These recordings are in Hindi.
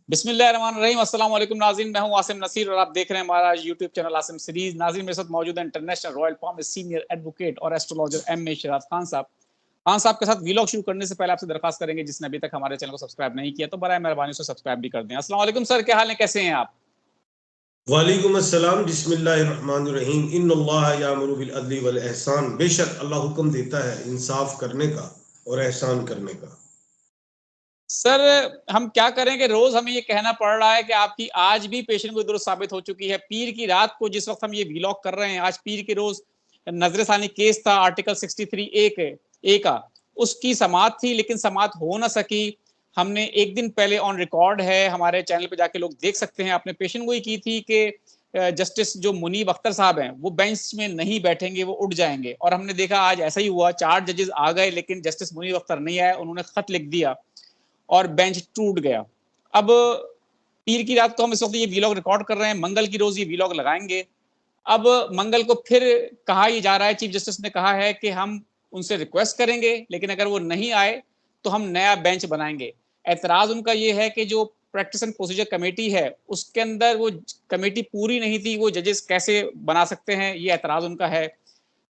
बिस्मिल्लाहिर्रहमानिर्रहीम। अस्सलाम वालेकुम नाज़रीन, मैं हूं आसिम नसीर और आप देख रहे हैं हमारा यूट्यूब चैनल आसिम सीरीज। नाज़रीन, मेरे साथ मौजूद है international royal form senior advocate और astrologer M A Shroff Khan साहब। खान साहब के साथ वीलॉग शुरू करने से पहले आपसे दरखास्त करेंगे, जिसने अभी तक हमारे चैनल को सब्सक्राइब नहीं किया तो बराए मेहरबानी से सब्सक्राइब भी कर दें। अस्सलाम वालेकुम सर, क्या हाल है, कैसे हैं आप? वालेकुम अस्सलाम। बिस्मिल्लाहिर्रहमानिर्रहीम। इन्नल्लाह यामुरु बिल अदली वल एहसान। बेशक अल्लाह हुक्म देता है इंसाफ करने का और एहसान करने का। सर, हम क्या करें कि रोज हमें ये कहना पड़ रहा है कि आपकी आज भी पेशेंट को दुरुस्त साबित हो चुकी है। पीर की रात को जिस वक्त हम ये वीलॉग कर रहे हैं, आज पीर के रोज नजर सानी केस था आर्टिकल 63A का, उसकी समाअत थी लेकिन समाअत हो ना सकी। हमने एक दिन पहले ऑन रिकॉर्ड है, हमारे चैनल पे जाके लोग देख सकते हैं, आपने पेशेंट को ही की थी कि जस्टिस जो मुनीब अख्तर साहब हैं वो बेंच में नहीं बैठेंगे, वो उठ जाएंगे। और हमने देखा आज ऐसा ही हुआ, 4 जजेस आ गए लेकिन जस्टिस मुनीब अख्तर नहीं आए। उन्होंने खत लिख दिया और बेंच टूट गया। अब पीर की रात को हम इस वक्त ये वीलॉग रिकॉर्ड कर रहे हैं, मंगल की रोज ये वीलॉग लगाएंगे। अब मंगल को फिर कहा ही जा रहा है, चीफ जस्टिस ने कहा है कि हम उनसे रिक्वेस्ट करेंगे लेकिन अगर वो नहीं आए तो हम नया बेंच बनाएंगे। एतराज उनका ये है कि जो प्रैक्टिस एंड प्रोसीजर कमेटी है उसके अंदर वो कमेटी पूरी नहीं थी, वो जजेस कैसे बना सकते हैं, ये एतराज उनका है।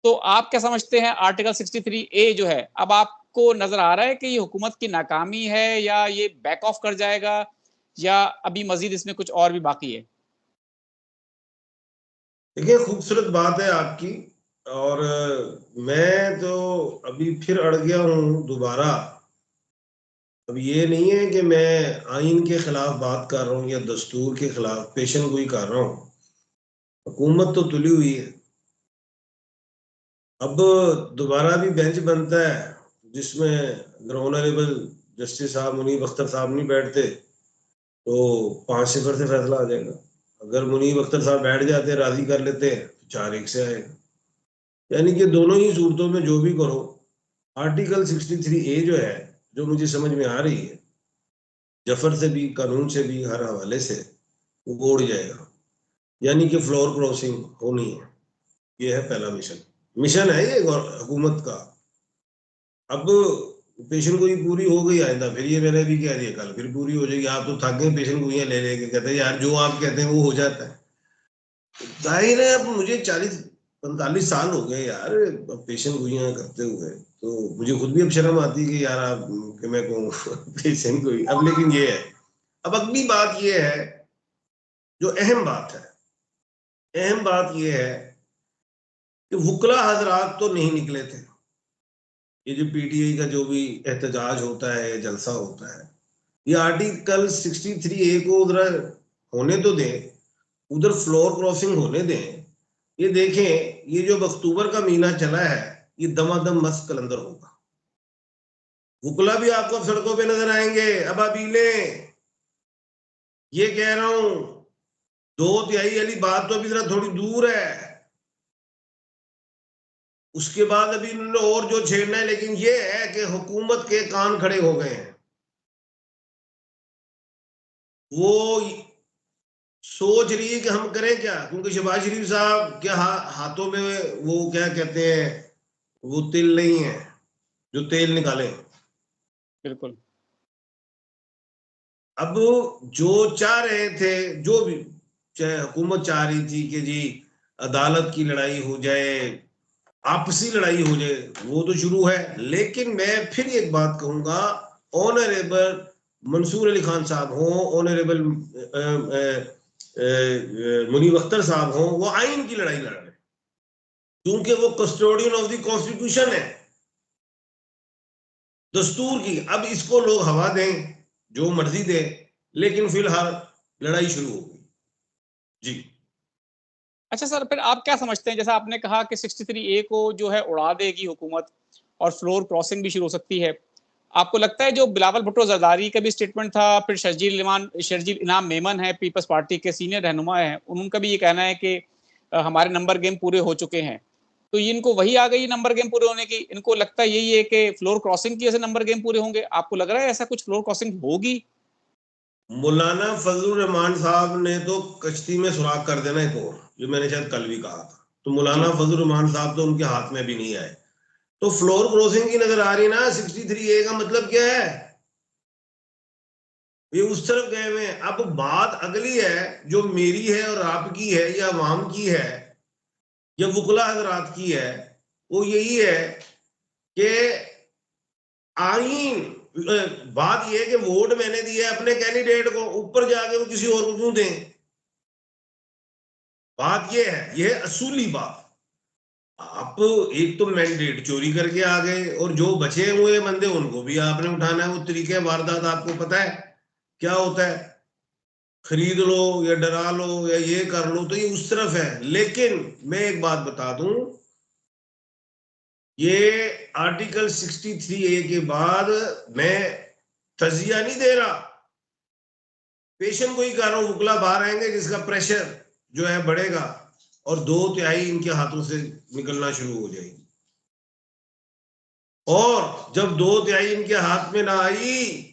तो आप क्या समझते हैं आर्टिकल 63A जो है, अब आपको नजर आ रहा है कि ये हुकूमत की नाकामी है या ये बैक ऑफ कर जाएगा या अभी मजीद इसमें कुछ और भी बाकी है? देखिए, खूबसूरत बात है आपकी। और मैं तो अभी फिर अड़ गया हूँ दोबारा। अब ये नहीं है कि मैं आइन के खिलाफ बात कर रहा हूँ या दस्तूर के खिलाफ पेशन गोई कर रहा हूँ। हुकूमत तो तुली हुई है। अब दोबारा भी बेंच बनता है जिसमें अगर ऑनरेबल जस्टिस साहब मुनीब अख्तर साहब नहीं बैठते तो 5-0 से फैसला आ जाएगा। अगर मुनीब अख्तर साहब बैठ जाते, राजी कर लेते, तो 4-1 से आएगा। यानी कि दोनों ही सूरतों में जो भी करो, आर्टिकल 63A जो है, जो मुझे समझ में आ रही है, जफर से भी कानून से भी हर हवाले से वो उड़ जाएगा। यानी कि फ्लोर क्रॉसिंग होनी है। ये है पहला मिशन। मिशन है ये हुकूमत का। अब पेशेंट गोई पूरी हो गई, आइंदा फिर ये मैंने भी कह दिया, कल फिर पूरी हो जाएगी। आप तो थक गए पेशेंट गोइयां ले लेके, कहते हैं यार जो आप कहते हैं वो हो जाता है। जाहिर है, अब मुझे 40-45 साल हो गए यार पेशेंट गोइयां करते हुए, तो मुझे खुद भी अब शर्म आती है कि यार आप कि मैं कहूँ पेशेंट गोई। अब लेकिन ये है, अब अगली बात ये है, जो अहम बात है, अहम बात ये है कि वुकला हजरात तो नहीं निकले थे। ये जो पीटीआई का जो भी एहतजाज होता है, जलसा होता है, ये आर्टिकल 63A को उधर होने तो दें, उधर फ्लोर क्रॉसिंग होने दें। ये देखें, ये जो अक्टूबर का महीना चला है, ये दमादम मस्त कलंदर होगा। वुकला भी आपको सड़कों पे नजर आएंगे। अब अबीले, ये कह रहा हूं, 2/3 वाली बात तो अभी जरा थोड़ी दूर है। उसके बाद अभी इन्होंने और जो छेड़ना है, लेकिन ये है कि हुकूमत के कान खड़े हो गए हैं। वो सोच रही है कि हम करें क्या, क्योंकि शहबाज शरीफ साहब के हाथों में वो क्या कहते हैं, वो तिल नहीं है जो तेल निकाले। बिल्कुल। अब जो चाह रहे थे, जो भी चाहे हुकूमत चाह रही थी कि जी अदालत की लड़ाई हो जाए, आपसी लड़ाई हो जाए, वो तो शुरू है। लेकिन मैं फिर एक बात कहूंगा, ऑनरेबल मंसूर अली खान साहब हो, ऑनरेबल मुनीब अख्तर साहब हो, वो आइन की लड़ाई लड़ रहे हैं, क्योंकि वो कस्टोडियन ऑफ द कॉन्स्टिट्यूशन है, दस्तूर की। अब इसको लोग हवा दें, जो मर्जी दे, लेकिन फिलहाल लड़ाई शुरू हो गई जी। अच्छा सर, फिर आप क्या समझते हैं, जैसा आपने कहा कि 63A को जो है उड़ा देगी हुकूमत और फ्लोर क्रॉसिंग भी शुरू हो सकती है, आपको लगता है जो बिलावल भुट्टो जरदारी का भी स्टेटमेंट था, फिर शर्जील इनाम मेमन है, पीपल्स पार्टी के सीनियर रहनुमा है, उनका भी ये कहना है कि हमारे नंबर गेम पूरे हो चुके हैं, तो ये इनको वही आ गई नंबर गेम पूरे होने की। इनको लगता है यही है कि फ्लोर क्रॉसिंग की वजह से नंबर गेम पूरे होंगे। आपको लग रहा है ऐसा कुछ फ्लोर क्रॉसिंग होगी? मौलाना फजलुर रहमान साहब ने तो कश्ती में सुराख कर देना एक और, जो मैंने शायद कल भी कहा था। तो मौलाना जी। फजलुर रहमान साहब तो उनके हाथ में भी नहीं आए। तो फ्लोर क्रॉसिंग की नजर आ रही ना 63A का मतलब क्या है? ये उस तरफ गए हुए हैं। अब बात अगली है जो मेरी है और आपकी है या अवाम की है या वुकला हजरात की है, वो यही है कि आईन, बात यह है कि वोट मैंने दिया है अपने कैंडिडेट को, ऊपर जाके वो किसी और को क्यों दें? बात यह है, यह असूली बात। आप एक तो मैंडेट चोरी करके आ गए और जो बचे हुए बंदे उनको भी आपने उठाना है। वो तरीके वारदात आपको पता है क्या होता है, खरीद लो या डरा लो या ये कर लो, तो ये उस तरफ है। लेकिन मैं एक बात बता दूं, ये आर्टिकल 63A के बाद मैं तजिया नहीं दे रहा, पेशन को ही कर रहा हूं। वुकला बाहर आएंगे जिसका प्रेशर जो है बढ़ेगा और 2/3 इनके हाथों से निकलना शुरू हो जाएगी। और जब 2/3 इनके हाथ में ना आई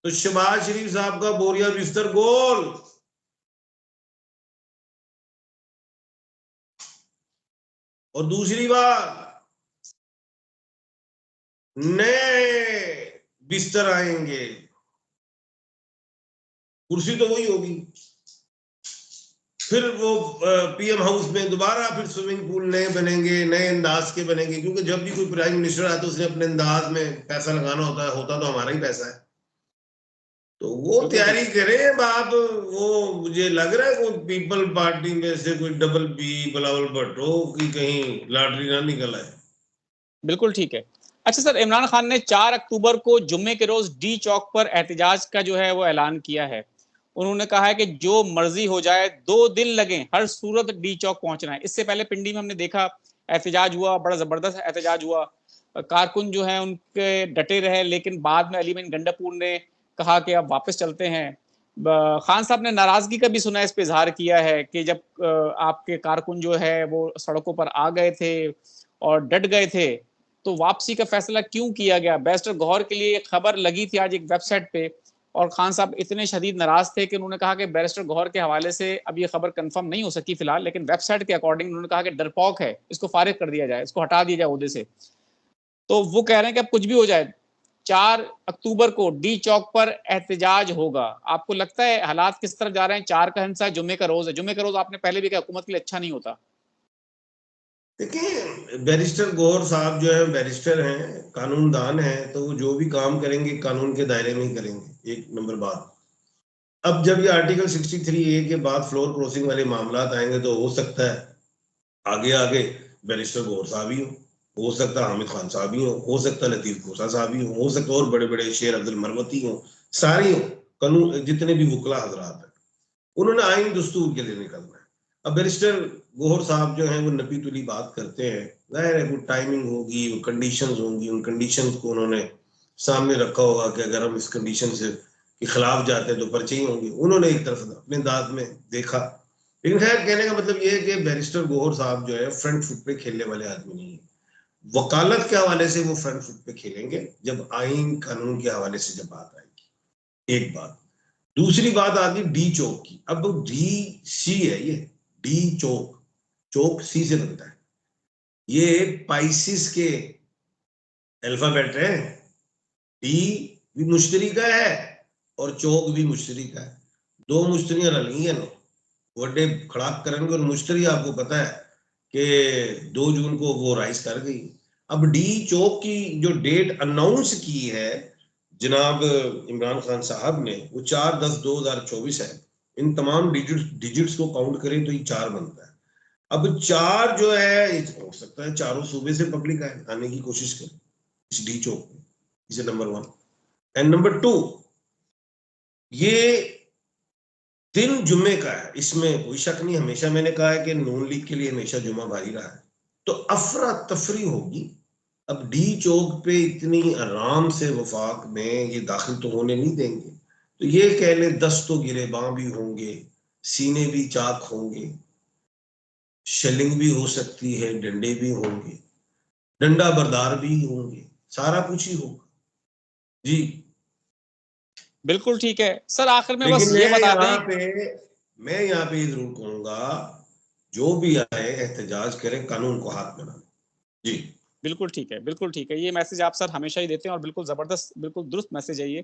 तो शहबाज शरीफ साहब का बोरिया बिस्तर गोल। और दूसरी बात, नए बिस्तर आएंगे, कुर्सी तो वही होगी, फिर वो पीएम हाउस में दोबारा फिर स्विमिंग पूल नए बनेंगे, नए अंदाज के बनेंगे, क्योंकि जब भी कोई प्राइम मिनिस्टर आता है उसने अपने अंदाज में पैसा लगाना होता तो हमारा ही पैसा है, तो वो तैयारी करें। अब आप, वो मुझे लग रहा है कोई पीपल पार्टी में से कोई डबल बी बिलावल भट्टो की कहीं लॉटरी ना निकल आए। बिल्कुल ठीक है। अच्छा सर, इमरान खान ने 4 अक्टूबर को जुम्मे के रोज डी चौक पर एहतजाज का जो है वो ऐलान किया है। उन्होंने कहा है कि जो मर्जी हो जाए 2 दिन लगे, हर सूरत डी चौक पहुंचना है। इससे पहले पिंडी में हमने देखा एहतजाज हुआ, बड़ा जबरदस्त एहतजाज हुआ, कारकुन जो है उनके डटे रहे, लेकिन बाद में अली मीन गंडापुर ने कहा कि अब वापस चलते हैं। खान साहब ने नाराजगी का भी सुना, इस पे इजहार किया है कि जब आपके कारकुन जो है वो सड़कों पर आ गए थे और डट गए थे तो वापसी का फैसला क्यों किया गया। बैरिस्टर गौहर के लिए खबर लगी थी आज एक वेबसाइट पे और खान साहब इतने शदीद नाराज थे कि उन्होंने कहा कि बैरिस्टर गौहर के हवाले से अब ये खबर कंफर्म नहीं हो सकी फिलहाल, लेकिन वेबसाइट के अकॉर्डिंग उन्होंने कहा कि डरपोक है, इसको फारिग कर दिया जाए, इसको हटा दिया जाए ओहदे से। तो वो कह रहे हैं कि अब कुछ भी हो जाए 4 अक्टूबर को डी चौक पर एहतजाज होगा। आपको लगता है हालात किस तरफ जा रहे हैं? 4 का हिंसा है, जुम्मे का रोज है। जुम्मे का रोज आपने पहले भी कहा हुकूमत के लिए अच्छा नहीं होता। देखिए, बैरिस्टर गौहर साहब जो है बैरिस्टर हैं, कानूनदान हैं, तो वो जो भी काम करेंगे कानून के दायरे में ही करेंगे। एक नंबर बात। अब जब ये आर्टिकल 63A के बाद फ्लोर क्रॉसिंग वाले मामला आएंगे तो हो सकता है आगे आगे बैरिस्टर गौहर साहब ही हो सकता है हामिद खान साहब ही हो सकता है लतीफ खोसा साहब ही हो सकता है और बड़े बड़े शेर अब्दुल मरवती हो, सारे हो, कानून जितने भी वुकला हजरात हैं, उन्होंने आइन दस्तूर के लिए निकलना है। अब बैरिस्टर गौहर साहब जो हैं वो नपी तुली बात करते हैं, जाहिर है वो टाइमिंग होगी, वो कंडीशंस होंगी, उन कंडीशंस को उन्होंने सामने रखा होगा कि अगर हम इस कंडीशन से के खिलाफ जाते हैं तो पर्चे ही होंगे। उन्होंने एक तरफ अपने दांत में देखा। लेकिन खैर, कहने का मतलब ये है कि बैरिस्टर गौहर साहब जो है फ्रंट फुट पे खेलने वाले आदमी नहीं है। वकालत के हवाले से वो फ्रंट फुट पे खेलेंगे जब आइन कानून के हवाले से जब बात आएगी। एक बात। दूसरी बात आती डी चौक की। अब डी सी है, ये डी चौक, चौक सी से बनता है। ये पाइसिस के अल्फाबेट है। डी भी मुश्तरी का है और चौक भी मुश्तरी का है। दो मुश्तरियां रली हैं, वड्डे खड़ाक करेंगे। और मुश्तरी आपको पता है कि 2 जून को वो राइज कर गई। अब डी चौक की जो डेट अनाउंस की है जनाब इमरान खान साहब ने, वो 4/10/2024 है। इन तमाम डिजिट्स को काउंट करें तो ये 4 बनता है। अब 4 जो है, हो सकता है चारों सूबे से पब्लिक आने की कोशिश करे इस डी चौक में। इसे नंबर 1 एंड नंबर 2, ये दिन जुम्मे का है, इसमें कोई शक नहीं। हमेशा मैंने कहा है कि नून लीग के लिए हमेशा जुम्मा भारी रहा है, तो अफरा तफरी होगी। अब डी चौक पे इतनी आराम से वफाक में ये दाखिल तो होने नहीं देंगे। तो ये कह ले 10 तो गिरेबां भी होंगे, सीने भी चाक होंगे, शेलिंग भी हो सकती है, डंडे भी होंगे, डंडा बरदार भी होंगे, सारा कुछ ही होगा जी। बिल्कुल ठीक है सर, आखिर में बस लेकिन ये बता दें। मैं यहाँ पे जरूर कहूंगा, जो भी आए एहतजाज करें कानून को हाथ में डालें जी। बिल्कुल ठीक है, बिल्कुल ठीक है। ये मैसेज आप सर हमेशा ही देते हैं और बिल्कुल ज़बरदस्त, बिल्कुल दुरुस्त मैसेज है ये।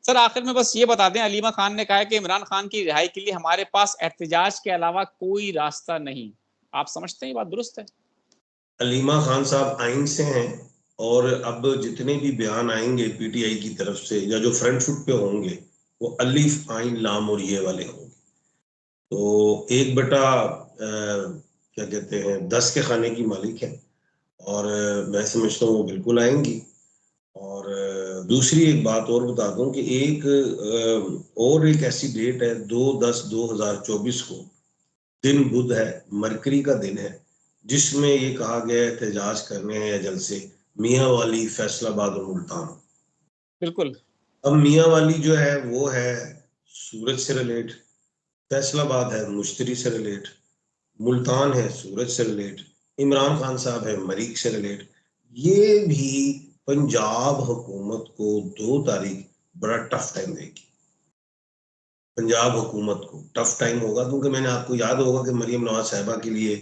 सर आखिर में बस ये बता दें, अलीमा खान ने कहा है कि इमरान खान की रिहाई के लिए हमारे पास एहतिजाज के अलावा कोई रास्ता नहीं। आप समझते हैं ये बात दुरुस्त है? अलीमा खान साहब आइन से हैं, और अब जितने भी बयान आएंगे पीटीआई की तरफ से या जो फ्रंट फुट पे होंगे, वो अलिफ आइन लाम और ये वाले होंगे। तो एक बेटा क्या कहते हैं 10 के खाने की मालिक है, और मैं समझता हूँ वो बिल्कुल आएंगी। और दूसरी एक बात और बता दूं कि और एक ऐसी डेट है 2/10/2024 को, दिन बुध है, मरकरी का दिन है, जिसमें ये कहा गया है एहतजाज करने हैं या जलसे मियाँ वाली, फैसलाबाद और मुल्तान। बिल्कुल। अब मियाँ वाली जो है वो है सूरज से रिलेट, फैसलाबाद है मुश्तरी से रिलेट, मुल्तान है सूरज से रिलेट, इमरान खान साहब है मरीक से रिलेट। ये भी पंजाब हुकूमत को 2 तारीख बड़ा टफ टाइम देगी। पंजाब हुकूमत को टफ टाइम होगा, क्योंकि मैंने आपको याद होगा कि मरियम नवाज साहिबा के लिए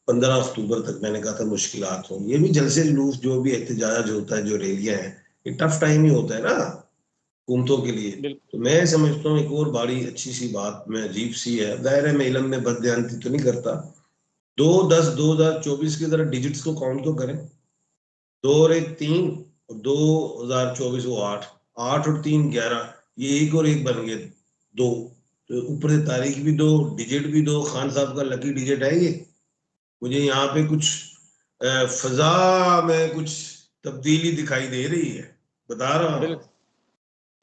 15 अक्टूबर तक मैंने कहा था मुश्किलात होंगी। ये भी जलसे जुलूस जो भी एहतजाज होता है, जो रैलियां हैं, ये टफ टाइम ही होता है ना हुकूमतों के लिए। बिल्कुल, तो मैं समझता हूँ एक और बड़ी अच्छी सी बात में अजीब सी है, दायरे में इलम में बददयांती तो नहीं करता, 2/10/2024 की तरह डिजिट्स को काउंट तो करें। 2 और 1 3, और 2024 वो 8, 8 और 3 11, ये एक और एक बन गए 2। तो ऊपर से तारीख भी 2, डिजिट भी 2, खान साहब का लकी डिजिट है ये। मुझे यहाँ पे कुछ फजा में कुछ तब्दीली दिखाई दे रही है, बता रहा बिल हूँ।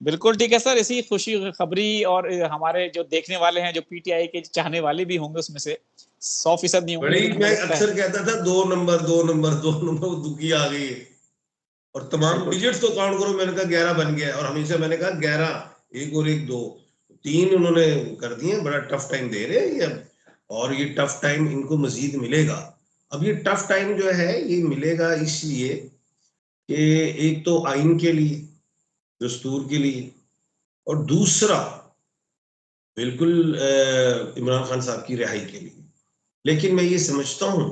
बिल्कुल ठीक है सर, इसी खुशी-खबरी और हमारे जो देखने वाले हैं, जो पीटीआई के चाहने वाले भी होंगे उसमें से, 100% नहीं होंगे बड़ी लेकिन हमें मैं लगता है अक्सर कहता था 2 नंबर 2 नंबर 2 नंबर, वो दुखी आ गई है। और तमाम बिल्कुल डिजिट्स को काउंट करो, मैंने कहा 11 बन गया, और हमेशा मैंने कहा 11, 1 और 1 2, 3 उन्होंने कर दिए। बड़ा टफ टाइम दे रहे हैं ये अब, और ये टफ टाइम इनको मजीद मिलेगा। अब ये टफ टाइम जो है ये मिलेगा इसलिए कि एक तो आइन के लिए, दस्तूर के लिए, और दूसरा बिल्कुल इमरान खान साहब की रिहाई के लिए। लेकिन मैं ये समझता हूँ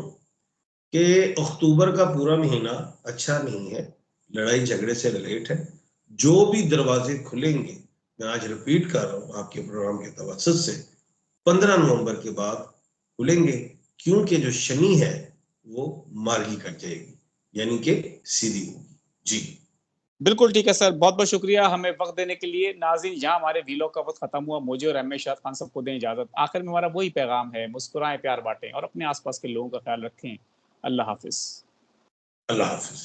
कि अक्टूबर का पूरा महीना अच्छा नहीं है, लड़ाई झगड़े से रिलेट है। जो भी दरवाजे खुलेंगे, मैं आज रिपीट कर रहा हूँ आपके प्रोग्राम के तवज्जुह से, 15 नवंबर के बाद खुलेंगे, क्योंकि जो शनि है वो मार्गी कट जाएगी, यानी कि सीधी होगी। जी बिल्कुल ठीक है सर, बहुत-बहुत शुक्रिया हमें वक़्त देने के लिए। नाज़रीन, यहाँ हमारे व्लॉग का वक़्त खत्म हुआ। मुझे और एम ए इरशाद खान साहब को दें इजाज़त। आखिर में हमारा वही पैगाम है, मुस्कुराएँ, प्यार बाँटें और अपने आस-पास के लोगों का ख़्याल रखें। अल्लाह हाफ़िज़। अल्लाह हाफिज।